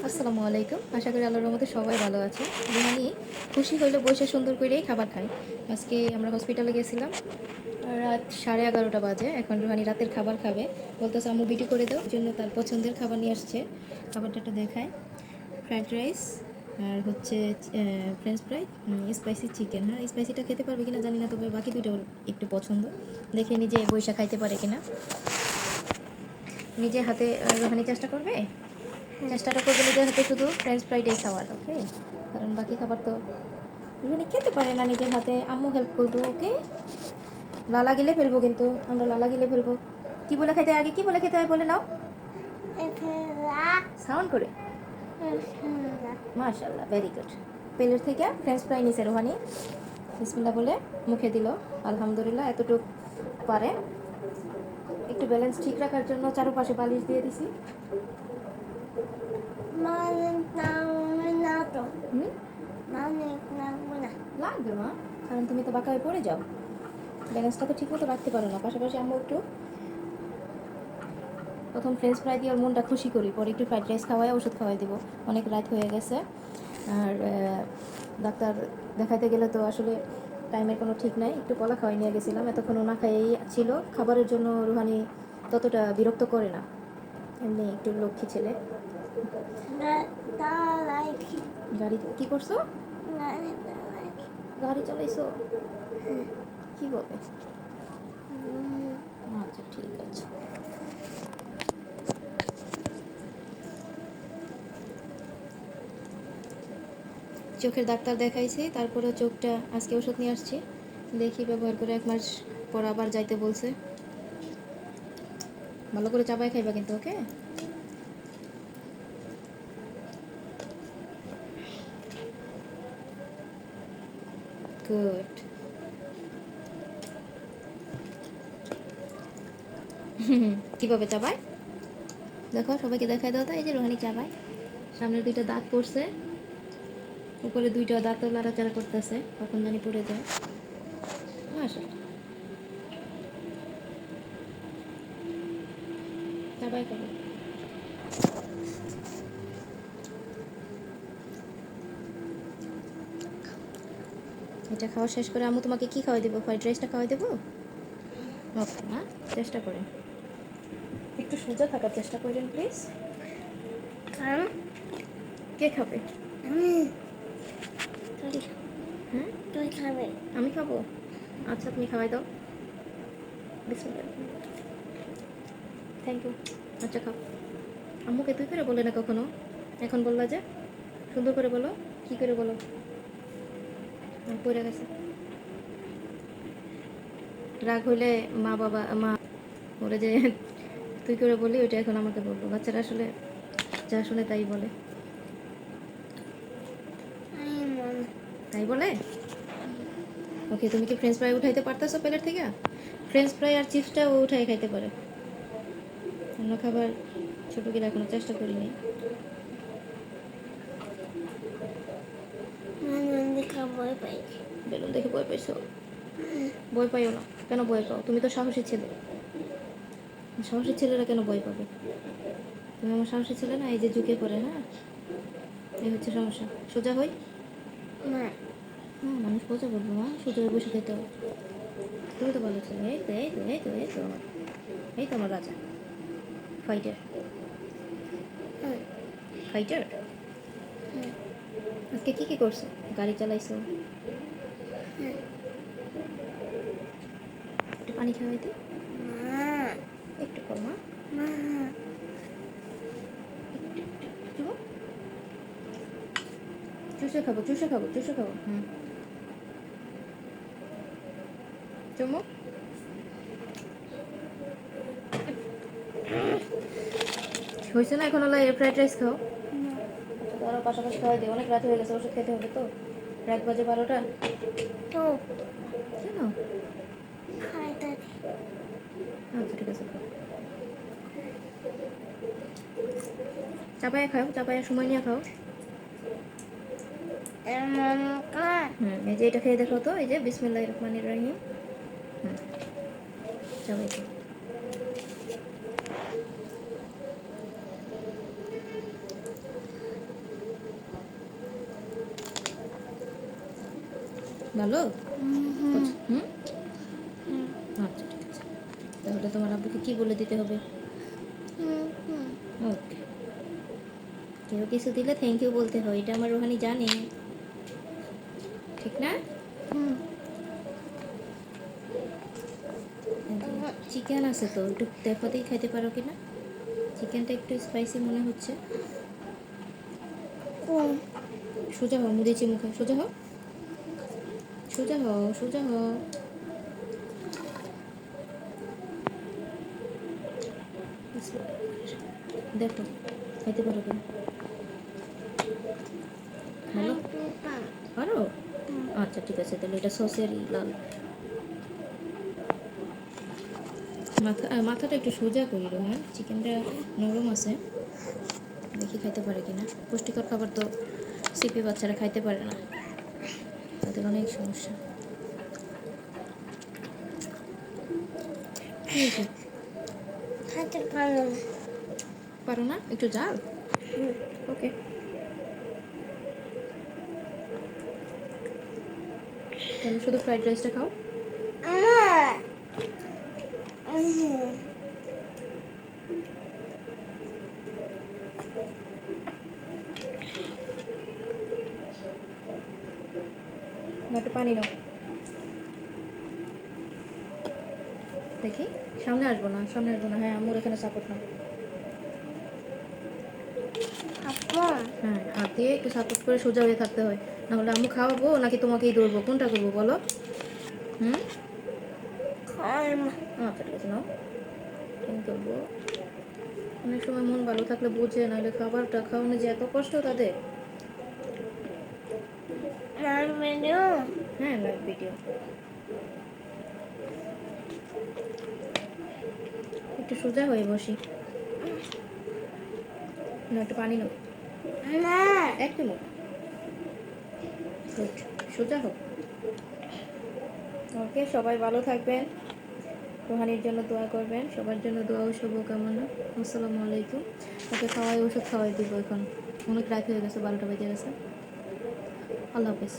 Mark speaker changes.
Speaker 1: আসসালামু আলাইকুম। আশা করি আল্লাহর রহমতে সবাই ভালো আছে। রুহানি খুশি হইলো বসে সুন্দর করেই খাবার খায়। আজকে আমরা হসপিটালে গেছিলাম, রাত 11:30 বাজে। এখন রুহানি রাতের খাবার খাবে। বলতেছে আম্মু বিটি করে দাও, জন্য তার পছন্দের খাবার নিয়ে আসছে। খাবারটা একটু দেখায়। ফ্রাইড রাইস আর হচ্ছে ফ্রেঞ্চ ফ্রাই, স্পাইসি চিকেন। হ্যাঁ, স্পাইসিটা খেতে পারবে কিনা জানি না, তবে বাকি দুটো ওর একটু পছন্দ। দেখে নিজে বইসা খাইতে পারে কিনা, নিজে হাতে রুহানি চেষ্টা করবে। চেষ্টাটা করবে নিজের হাতে শুধু ফ্রেঞ্চ ফ্রাইডেই খাওয়ার, ওকে? কারণ বাকি খাবার তো রুহানি খেতে পারে না নিজের হাতে। আম্মু হেল্প করবো, ওকে? লালা গিলে ফেলবো, কিন্তু আমরা লালা গিলে ফেলবো। কি বলে খেতে হয় আগে, কি বলে খেতে হয় বলে নাও সাউন্ড করে। মাশাআল্লাহ, ভেরি গুড। প্লেট থেকে ফ্রেঞ্চ ফ্রাই নিছে রুহানি, বিসমিল্লাহ বলে মুখে দিল। আলহামদুলিল্লাহ, এতটুকু পারে। একটু ব্যালেন্স ঠিক রাখার জন্য চারপাশে বালিশ দিয়ে দিছি। লাগবে মা, কারণ তুমি তো বাঁকা হয়ে পড়ে যাও। ব্যালেন্সটা তো ঠিক মতো রাখতে পারো না। পাশাপাশি আম্মু একটু প্রথম ফ্রেঞ্চ ফ্রাই দিয়ে ওর মনটা খুশি করি, পরে একটু ফ্রাইড রাইস খাওয়াই ওষুধ খাওয়াই দিব। অনেক রাত হয়ে গেছে, আর ডাক্তার দেখাতে গেলে তো আসলে টাইমের কোনো ঠিক নাই। একটু কলা খাওয়াই নিয়ে গেছিলাম, এতক্ষণ না খাইয়েই ছিল। খাবারের জন্য রুহানি ততটা বিরক্ত করে না, এমনি একটু লক্ষ্মী ছেলে। গাড়ি কি করছো? গাড়ি চালাইছো? কি বলে? আচ্ছা, ঠিক আছে। চোখের ডাক্তার দেখাইছি, তারপরে চোখটা আজকে ওষুধ নিয়ে আসছি, দেখি ব্যবহার করে 1 মাস পর আবার যাইতে বলছে। ভালো করে চাবাই খাইবা কিন্তু, ওকে? গুড। কীভাবে চাবায় দেখো, সবাইকে দেখাই দাও তো। এই যে রোহানি চাবায়, সামনের 2টা দাঁত পড়ছে, উপরে 2টা দাঁতও লাড়াচাড়া করতেছে, কখন জানি পড়ে যায়। মাশাআল্লাহ, চাবাই খাবো। এটা খাওয়া শেষ করে আম্মু তোমাকে কি খাওয়াই দেবো? ফ্রাইড রাইসটা খাওয়াই দেবো, ওকে? না, চেষ্টা করেন, একটু সোজা থাকার চেষ্টা করেন প্লিজ। কে খাবে? হ্যাঁ,
Speaker 2: তুই খাবে।
Speaker 1: আমি খাবো। আচ্ছা, তুমি খাওয়াই দাও। Thank you. আচ্ছা, খাও। আম্মুকে তুই করে বলে না কখনো, এখন বললা যে? সুন্দর করে বলো। কি করে বলো? পড়ে গেছে। রাগ হইলে মা ওরে যে তুই করে বলি, ওইটা এখন আমাকে বলবো। বাচ্চারা আসলে যা শুনে তাই বলে। তাই বলে? ওকে, তুমি কি ফ্রেঞ্চ ফ্রাই উঠাইতে পারতেছো প্লেট থেকে? ফ্রেঞ্চ ফ্রাই আর চিপসটা ও উঠাই খাইতে পারে, অন্য খাবার ছোটো করে এখনো চেষ্টা করিনি। বেলুন দেখে ভয় পাইছো? ভয় পাইও না। কেন ভয় পাও? তুমি তো সাহসী ছেলে। সাহসী ছেলেরা কেন ভয় পাবে? তুমি আমার সাহসী ছেলে না, এই যে ঝুঁকে পড়ে। হ্যাঁ, এই হচ্ছে সমস্যা। সোজা হই
Speaker 2: না,
Speaker 1: মানুষ সোজা বলবো, মা সোজা হয়ে বসে খেতে হবে। তুমি তো ভালো ছেলে। এই তো এই তো এই তো এই তো আমার, এই তো আমার রাজা ফাইটার। ফাইটার। আজকে কি কি করছো? গাড়ি চালাইছো? একটু পানি খাওয়াইতে একটু কর মা। চুষে খাবো, চুষে খাবো, চুষে খাবো। চুমু। হয়েছে না এখন? হলো ফ্রাইড রাইস খাও। ধরো পাশাপাশি খাওয়াই দিই, অনেক রাত হয়ে গেছে, ওষুধ খেতে হবে তো। রাত বাজে 12টা।
Speaker 2: তো
Speaker 1: কেন? আচ্ছা, ঠিক আছে। চাপায়া খাও, চাপায়া সময় নিয়ে খাও। এই যে এটা খেয়ে দেখো তো, এই যে বিসমিল্লাহির রহমানির রহিম। চাপাই খাও। ভালো?
Speaker 2: হুম
Speaker 1: হুম?
Speaker 2: হুম
Speaker 1: আচ্ছা ঠিক আছে। তাহলে তোমার আব্বুকে কি বলে দিতে হবে?
Speaker 2: হুম হুম
Speaker 1: ওকে। কেউ কিছু দিলে থ্যাংক ইউ বলতে হয়, এটা আমার রোহানি জানে, ঠিক না?
Speaker 2: হুম
Speaker 1: চিকেন আছে তো, একটু দেখাতেই খাইতে পারো কি না? চিকেনটা একটু স্পাইসি মনে হচ্ছে।
Speaker 2: কোন
Speaker 1: সোজা হও, মুড়েছি মুখে, সোজা হও, সোজা হও, সোজা হও। দেখো খাইতে পারো কিনা, ভালো পারো? আচ্ছা ঠিক আছে, তাহলে এটা সসেরই লাল। মাথাটা একটু সোজা করি রো, হ্যাঁ চিকেনটা নরম আছে, দেখি খাইতে পারে কিনা। পুষ্টিকর খাবার তো সিপি বাচ্চারা খাইতে পারে না, তাদের অনেক সমস্যা। কি হয়েছে?
Speaker 2: খাইতে পারো না
Speaker 1: পারো না? একটু জাল।
Speaker 2: হুম
Speaker 1: ওকে, তাহলে শুধু ফ্রাইড রাইসটা খাও। না একটু পানি নাও, দেখি। সামনে আসবো না, সামনে আসবো না, হ্যাঁ আম্মুর এখানে সাপোর্ট নাও।
Speaker 2: আপা
Speaker 1: হ্যাঁ হাত দিয়ে একটু সাপোর্ট করে সোজা হয়ে থাকতে হয়, নাহলে আম্মু খাওয়াবো নাকি তোমাকেই ধরবো, কোনটা করবো বলো? হুম,
Speaker 2: খাই না
Speaker 1: আচ্ছা ঠিক আছে নাও। কেন করবো? অনেক সময় মন ভালো থাকলে বোঝে, নাহলে খাবারটা খাওয়ানো যে এত কষ্ট তাদের।
Speaker 2: ভিডিও
Speaker 1: হ্যাঁ লাইভ ভিডিও। একটু সোজা হয়ে বসি, না একটু পানি নাও,
Speaker 2: না
Speaker 1: একটু নাও। গুড, সোজা হোক। ওকে, সবাই ভালো থাকবেন, রোহানির জন্য দোয়া করবেন, সবার জন্য দোয়া ও শুভকামনা। আসসালামু আলাইকুম। ওকে খাওয়াই, ওষুধ খাওয়াই দিব এখন, অনেক রাত হয়ে গেছে, 12টা বেজে গেছে। আল্লাহ হাফেজ।